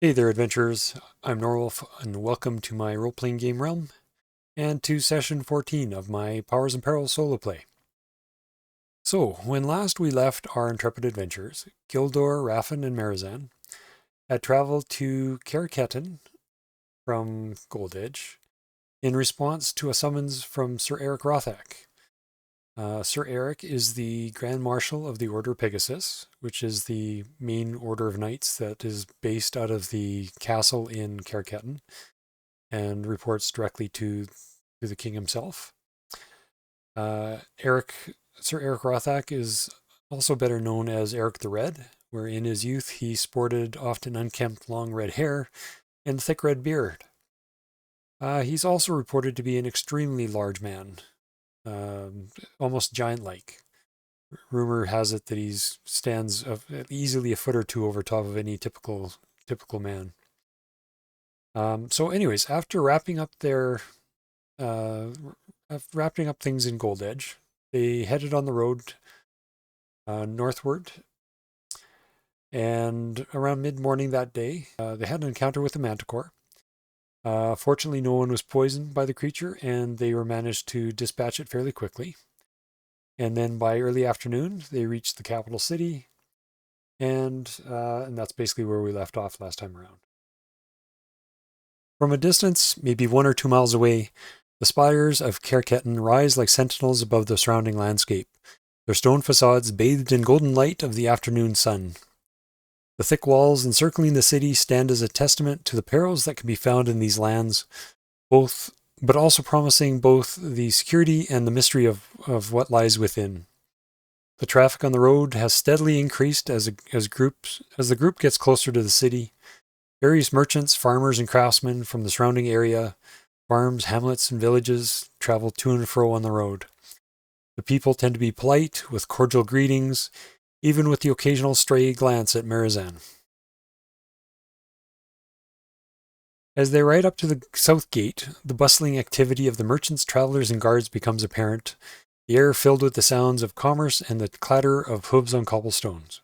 Hey there, adventurers. I'm Norwolf, and welcome to my role-playing game realm, and to session 14 of my Powers Perils solo play. So, when last we left our intrepid adventurers, Gildor, Raffin, and Marizan had traveled to Caer from Gold Edge in response to a summons from Sir Eric Rothak. Sir Eric is the Grand Marshal of the Order of Pegasus, which is the main order of knights that is based out of the castle in Caer and reports directly to the king himself. Sir Eric Rothak is also better known as Eric the Red, where in his youth he sported often unkempt long red hair and thick red beard. He's also reported to be an extremely large man, almost giant-like. Rumor has it that he stands easily a foot or two over top of any typical man. So anyways, after wrapping up things in Gold Edge, they headed on the road northward. And around mid-morning that day, they had an encounter with a manticore. Fortunately, no one was poisoned by the creature, and they were managed to dispatch it fairly quickly. And then by early afternoon, they reached the capital city, and that's basically where we left off last time around. From a distance, maybe 1 or 2 miles away, the spires of Caer rise like sentinels above the surrounding landscape, their stone facades bathed in golden light of the afternoon sun. The thick walls encircling the city stand as a testament to the perils that can be found in these lands, but also promising both the security and the mystery of what lies within. The traffic on the road has steadily increased as the group gets closer to the city. Various merchants, farmers, and craftsmen from the surrounding area, farms, hamlets, and villages travel to and fro on the road. The people tend to be polite, with cordial greetings, even with the occasional stray glance at Marizan. As they ride up to the south gate, the bustling activity of the merchants, travelers, and guards becomes apparent, the air filled with the sounds of commerce and the clatter of hooves on cobblestones.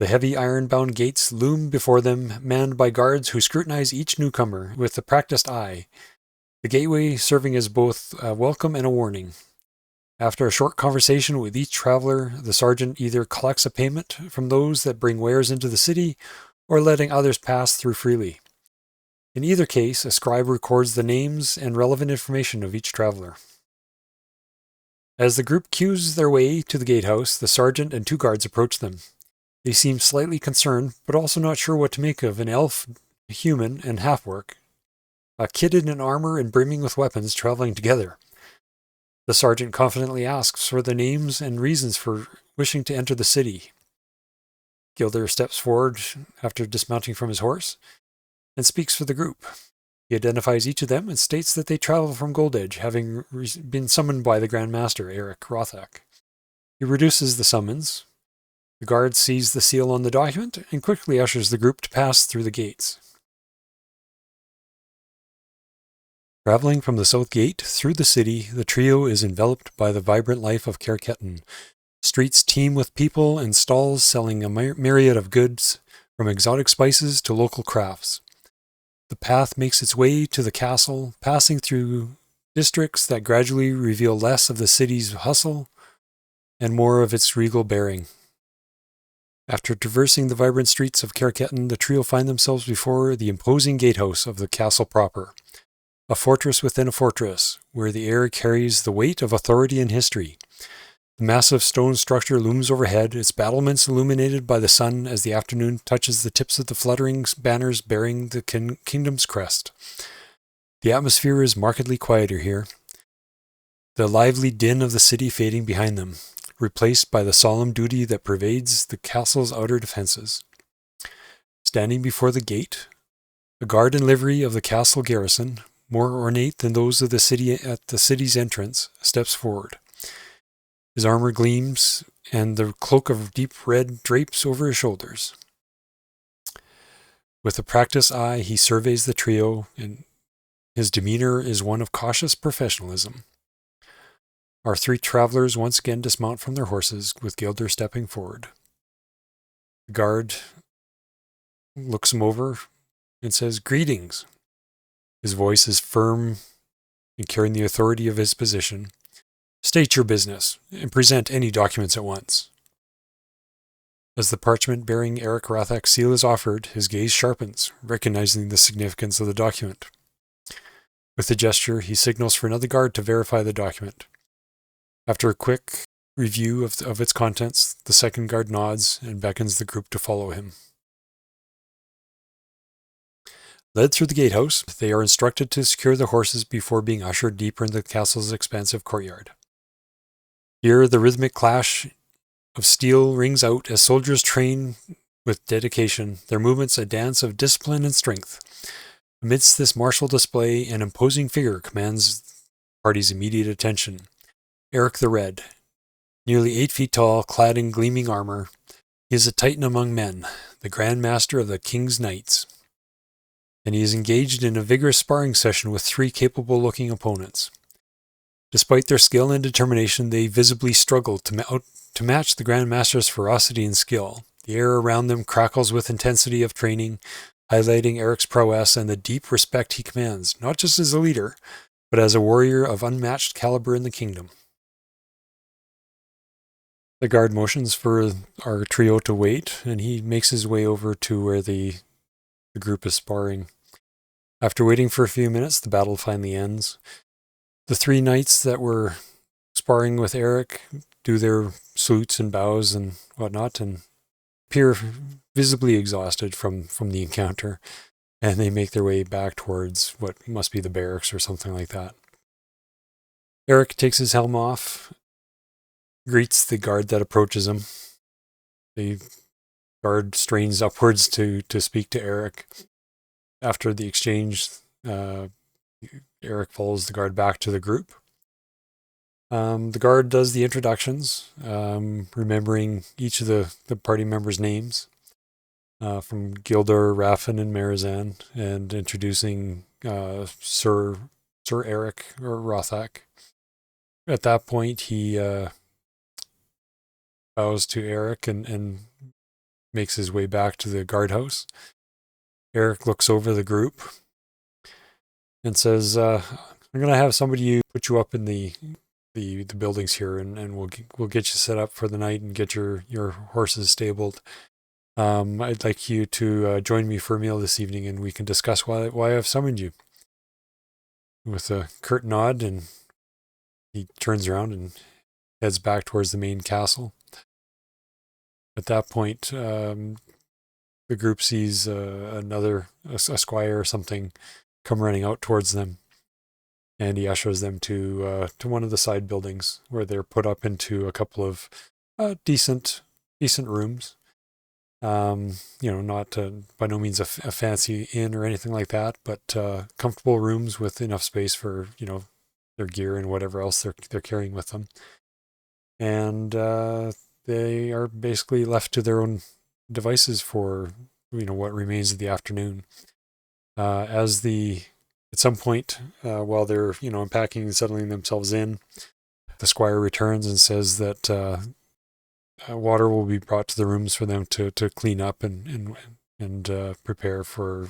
The heavy iron-bound gates loom before them, manned by guards who scrutinize each newcomer with a practiced eye, the gateway serving as both a welcome and a warning. After a short conversation with each traveler, the sergeant either collects a payment from those that bring wares into the city, or letting others pass through freely. In either case, a scribe records the names and relevant information of each traveler. As the group queues their way to the gatehouse, the sergeant and 2 guards approach them. They seem slightly concerned, but also not sure what to make of an elf, a human, and half-orc, kitted in armor and brimming with weapons, traveling together. The sergeant confidently asks for the names and reasons for wishing to enter the city. Gilder steps forward after dismounting from his horse and speaks for the group. He identifies each of them and states that they travel from Gold Edge, having been summoned by the Grand Master, Eric Rothak. He reduces the summons. The guard sees the seal on the document and quickly ushers the group to pass through the gates. Traveling from the south gate through the city, the trio is enveloped by the vibrant life of Caer. Streets teem with people and stalls selling a myriad of goods, from exotic spices to local crafts. The path makes its way to the castle, passing through districts that gradually reveal less of the city's hustle and more of its regal bearing. After traversing the vibrant streets of Caer, the trio find themselves before the imposing gatehouse of the castle proper, a fortress within a fortress, where the air carries the weight of authority and history. The massive stone structure looms overhead, its battlements illuminated by the sun as the afternoon touches the tips of the fluttering banners bearing the kingdom's crest. The atmosphere is markedly quieter here, the lively din of the city fading behind them, replaced by the solemn duty that pervades the castle's outer defenses. Standing before the gate, a guard in livery of the castle garrison, more ornate than those of the city at the city's entrance, steps forward. His armor gleams, and the cloak of deep red drapes over his shoulders. With a practiced eye, he surveys the trio, and his demeanor is one of cautious professionalism. Our 3 travelers once again dismount from their horses, with Gilder stepping forward. The guard looks him over and says, "Greetings." His voice is firm and carrying the authority of his position. "State your business and present any documents at once." As the parchment bearing Eric Rathak's seal is offered, his gaze sharpens, recognizing the significance of the document. With a gesture, he signals for another guard to verify the document. After a quick review of its contents, the second guard nods and beckons the group to follow him. Led through the gatehouse, they are instructed to secure the horses before being ushered deeper into the castle's expansive courtyard. Here, the rhythmic clash of steel rings out as soldiers train with dedication, their movements a dance of discipline and strength. Amidst this martial display, an imposing figure commands the party's immediate attention. Eric the Red. Nearly 8 feet tall, clad in gleaming armor, he is a titan among men, the Grand Master of the King's Knights. And he is engaged in a vigorous sparring session with 3 capable-looking opponents. Despite their skill and determination, they visibly struggle to match the Grand Master's ferocity and skill. The air around them crackles with intensity of training, highlighting Eric's prowess and the deep respect he commands, not just as a leader, but as a warrior of unmatched caliber in the kingdom. The guard motions for our trio to wait, and he makes his way over to where the group is sparring. After waiting for a few minutes, the battle finally ends. The 3 knights that were sparring with Eric do their salutes and bows and whatnot, and appear visibly exhausted from the encounter, and they make their way back towards what must be the barracks or something like that. Eric takes his helm off, greets the guard that approaches him. The guard strains upwards to speak to Eric. After the exchange, Eric follows the guard back to the group. The guard does the introductions, remembering each of the party members' names, from Gildor, Raffin, and Marizan, and introducing Sir Eric or Rathak. At that point, he bows to Eric and makes his way back to the guardhouse. Eric looks over the group and says, "I'm going to have somebody put you up in the buildings here, and we'll get you set up for the night and get your horses stabled. I'd like you to join me for a meal this evening, and we can discuss why I've summoned you." With a curt nod, and he turns around and heads back towards the main castle. At that point, the group sees a squire or something come running out towards them, and he ushers them to one of the side buildings where they're put up into a couple of decent rooms. Not by no means a fancy inn or anything like that, but comfortable rooms with enough space for their gear and whatever else they're carrying with them. And they are basically left to their own devices for what remains of the afternoon. At some point, while they're unpacking and settling themselves in, the squire returns and says that water will be brought to the rooms for them to clean up and prepare for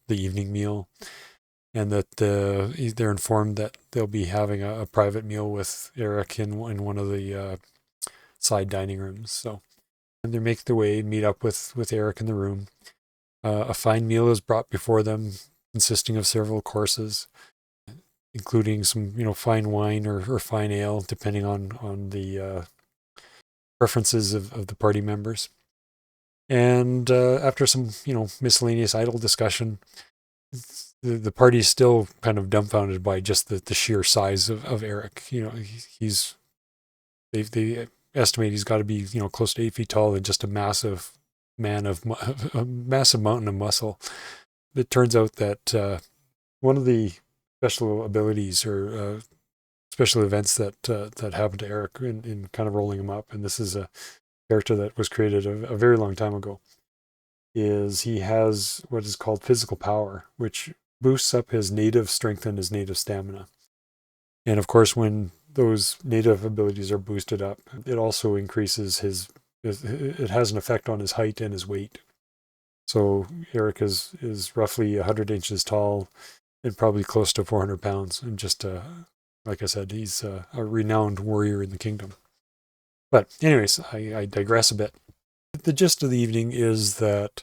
the evening meal, and that they're informed that they'll be having a private meal with Eric in one of the side dining rooms. So, and they make their way, meet up with Eric in the room. A fine meal is brought before them, consisting of several courses, including some fine wine or fine ale, depending on the preferences of the party members. And after some miscellaneous idle discussion, the party is still kind of dumbfounded by just the sheer size of Eric. They estimate he's got to be close to 8 feet tall and just a massive mountain of muscle. It turns out that one of the special abilities or special events that happened to Eric in kind of rolling him up, and this is a character that was created a very long time ago, is he has what is called physical power, which boosts up his native strength and his native stamina. And of course, when those native abilities are boosted up, it also increases it has an effect on his height and his weight. So Eric is roughly 100 inches tall and probably close to 400 pounds. And just, like I said, he's a renowned warrior in the kingdom. But anyways, I digress a bit. The gist of the evening is that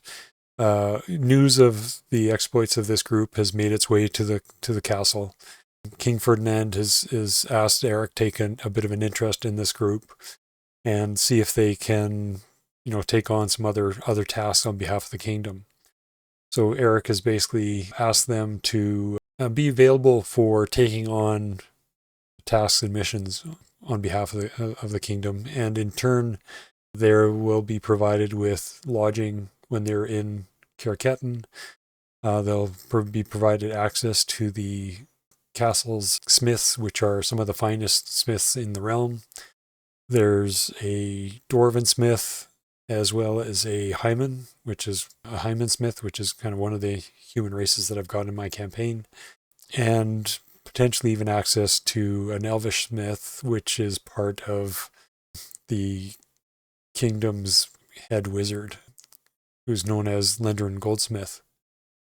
news of the exploits of this group has made its way to the castle. King Ferdinand has asked Eric take a bit of an interest in this group and see if they can, take on some other tasks on behalf of the kingdom. So Eric has basically asked them to be available for taking on tasks and missions on behalf of the kingdom, and in turn, they will be provided with lodging when they're in Caer. They'll be provided access to the castle's smiths, which are some of the finest smiths in the realm. There's a dwarven smith, as well as a Hyman, which is a Hyman smith, which is kind of one of the human races that I've got in my campaign, and potentially even access to an elvish smith, which is part of the kingdom's head wizard, who's known as Lendrin Goldsmith.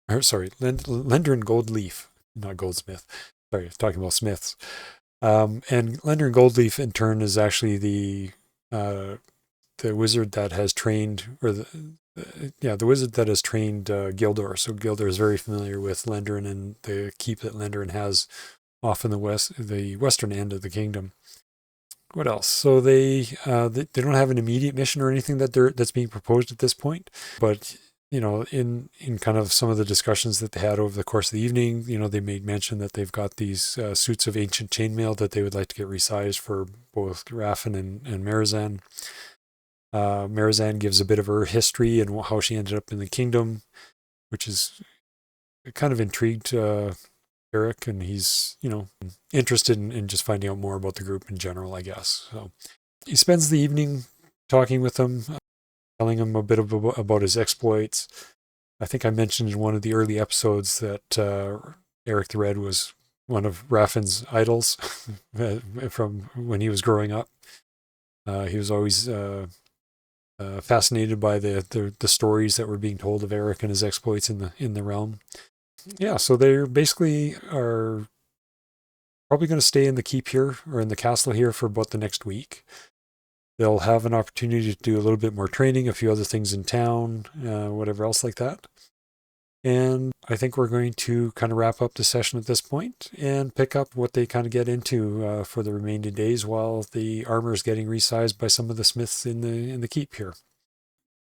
Lendrin Goldleaf, not Goldsmith. Sorry, talking about smiths. And Lendrin Goldleaf, in turn, is actually the wizard that has trained, the wizard that has trained Gildor. So Gildor is very familiar with Lendrin and the keep that Lendrin has off in the western end of the kingdom. What else? So they don't have an immediate mission or anything that's being proposed at this point, but in kind of some of the discussions that they had over the course of the evening, they made mention that they've got these suits of ancient chainmail that they would like to get resized for both Raffin and Marizan. Marizan gives a bit of her history and how she ended up in the kingdom, which is kind of intrigued Eric, and he's, interested in just finding out more about the group in general, I guess. So he spends the evening talking with them, telling him a bit about his exploits. I think I mentioned in one of the early episodes that Eric the Red was one of Raffin's idols from when he was growing up. He was always fascinated by the stories that were being told of Eric and his exploits in the realm. Yeah, so they basically are probably going to stay in the keep here, or in the castle here, for about the next week. They'll have an opportunity to do a little bit more training, a few other things in town, whatever else like that. And I think we're going to kind of wrap up the session at this point and pick up what they kind of get into for the remaining days while the armor is getting resized by some of the smiths in the keep here.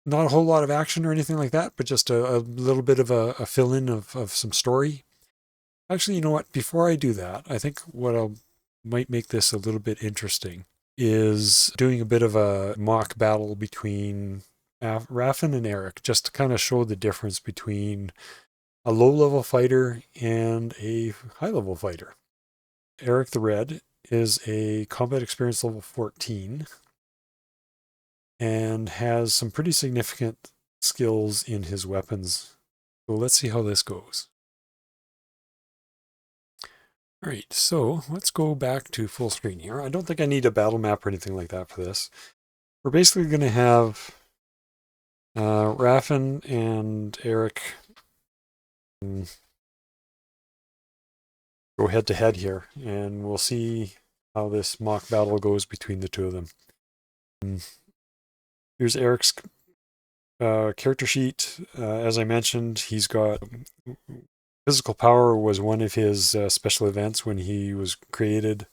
Not a whole lot of action or anything like that, but just a little bit of a fill-in of some story. Actually, you know what? Before I do that, I think what might make this a little bit interesting is doing a bit of a mock battle between Raffin and Eric, just to kind of show the difference between a low-level fighter and a high-level fighter. Eric the Red is a combat experience level 14 and has some pretty significant skills in his weapons. So let's see how this goes. All right, so let's go back to full screen here. I don't think I need a battle map or anything like that for this. We're basically going to have Raffin and Eric go head to head here, and we'll see how this mock battle goes between the two of them. Here's Eric's character sheet. As I mentioned, he's got physical power was one of his special events when he was created.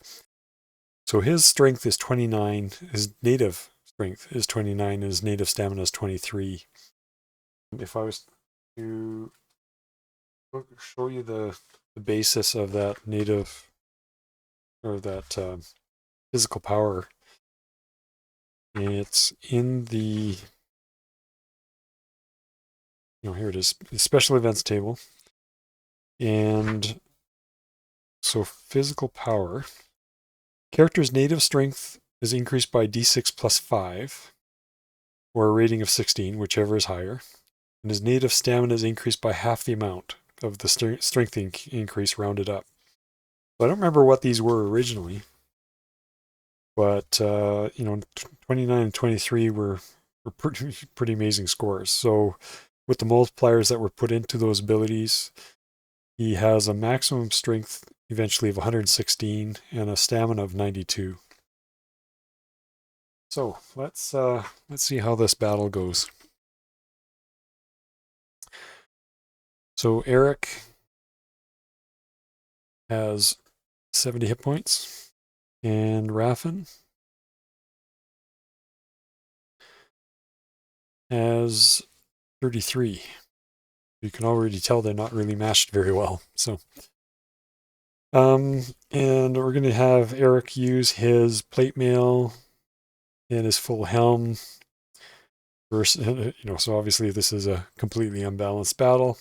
So his strength is 29. His native strength is 29, and his native stamina is 23. If I was to show you the basis of that native, or that physical power, it's in the, here it is, the special events table. And so physical power, character's native strength is increased by d6 plus 5, or a rating of 16, whichever is higher. And his native stamina is increased by half the amount of the strength increase rounded up. So I don't remember what these were originally, but 29 and 23 were pretty amazing scores. So with the multipliers that were put into those abilities, he has a maximum strength eventually of 116 and a stamina of 92. So let's see how this battle goes. So Eric has 70 hit points, and Raffin has 33. You can already tell they're not really matched very well. So, and we're going to have Eric use his plate mail and his full helm. Versus, so obviously this is a completely unbalanced battle.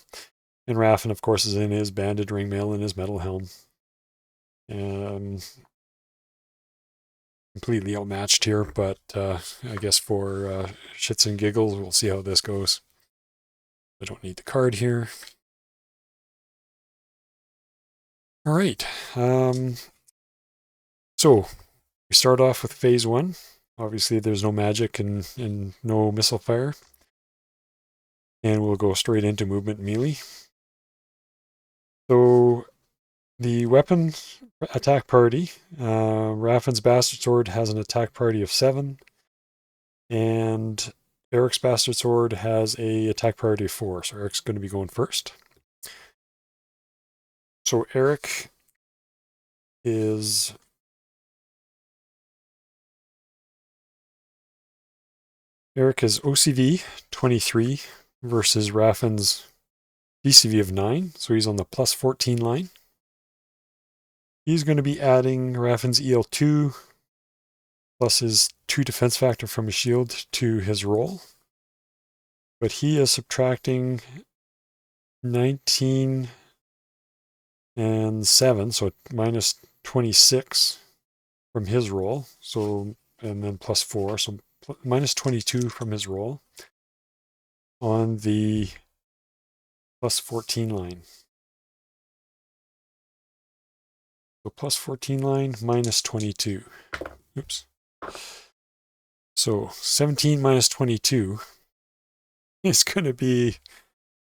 And Raffin, of course, is in his banded ring mail and his metal helm. Completely outmatched here, but I guess for shits and giggles, we'll see how this goes. I don't need the card here. All right. So we start off with phase 1. Obviously, there's no magic and no missile fire. And we'll go straight into movement melee. So the weapon attack party, Raffin's Bastard Sword has an attack party of 7. And Eric's Bastard Sword has a attack priority of 4, so Eric's going to be going first. So Eric is OCV 23 versus Raffin's DCV of 9, so he's on the plus 14 line. He's going to be adding Raffin's EL2 plus his 2 defense factor from his shield to his roll. But he is subtracting 19 and 7, so minus 26 from his roll. So, and then plus 4, so minus 22 from his roll on the plus 14 line. So plus 14 line minus 22. Oops. So 17 minus 22 is going to be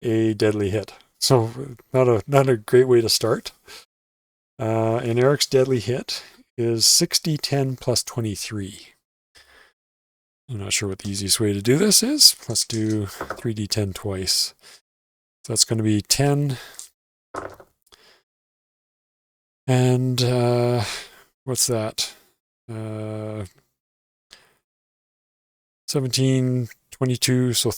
a deadly hit. So not a great way to start. And Eric's deadly hit is 60, 10 plus 23. I'm not sure what the easiest way to do this is. Let's do 3d10 twice. So that's going to be 10. And what's that? 17, 22, so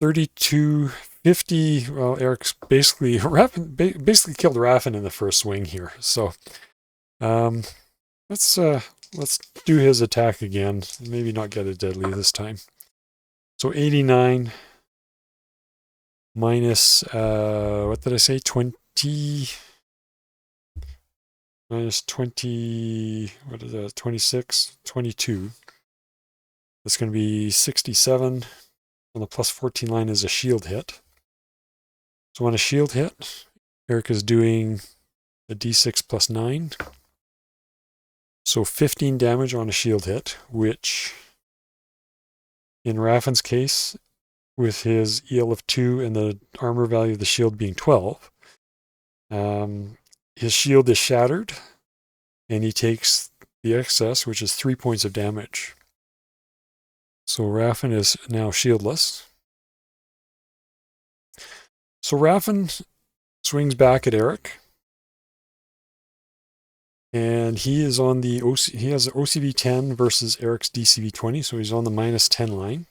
32, 50. Well, Eric's basically killed Raffin in the first swing here. So let's do his attack again. Maybe not get it deadly this time. So 89 minus what did I say? 20 minus 20. What is that? 26, 22. That's going to be 67. On the plus 14 line is a shield hit. So on a shield hit, Eric is doing a d6 plus 9. So 15 damage on a shield hit, which in Raffin's case, with his EL of 2 and the armor value of the shield being 12, his shield is shattered, and he takes the excess, which is 3 points of damage. So Raffin is now shieldless. So Raffin swings back at Eric. And he is on the he has OCV 10 versus Eric's DCV 20, so he's on the minus 10 line.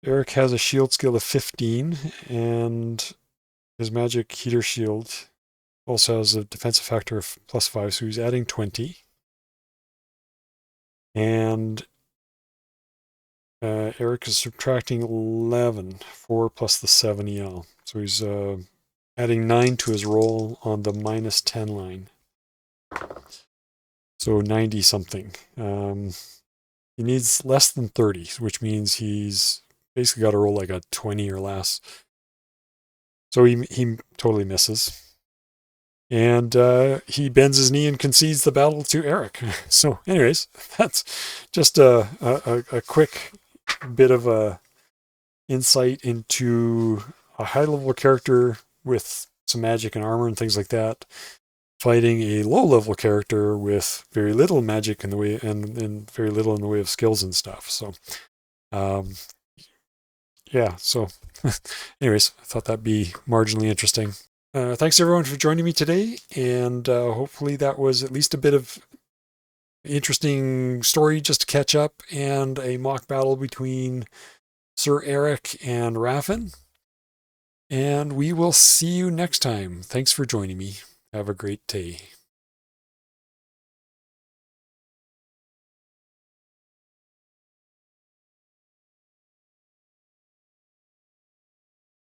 Eric has a shield skill of 15, and his magic heater shield also has a defensive factor of plus 5, so he's adding 20. And Eric is subtracting 11, 4 plus the 7 EL. So he's adding 9 to his roll on the minus 10 line. So 90 something. He needs less than 30, which means he's basically got to roll like a 20 or less. So he totally misses. And he bends his knee and concedes the battle to Eric. So anyways, that's just a quick bit of a insight into a high-level character with some magic and armor and things like that, fighting a low-level character with very little magic in the way and very little in the way of skills and stuff. So, yeah. So, anyways, I thought that'd be marginally interesting. Thanks everyone for joining me today, and hopefully that was at least a bit of interesting story just to catch up, and a mock battle between Sir Eric and Raffin. And we will see you next time. Thanks for joining me. Have a great day.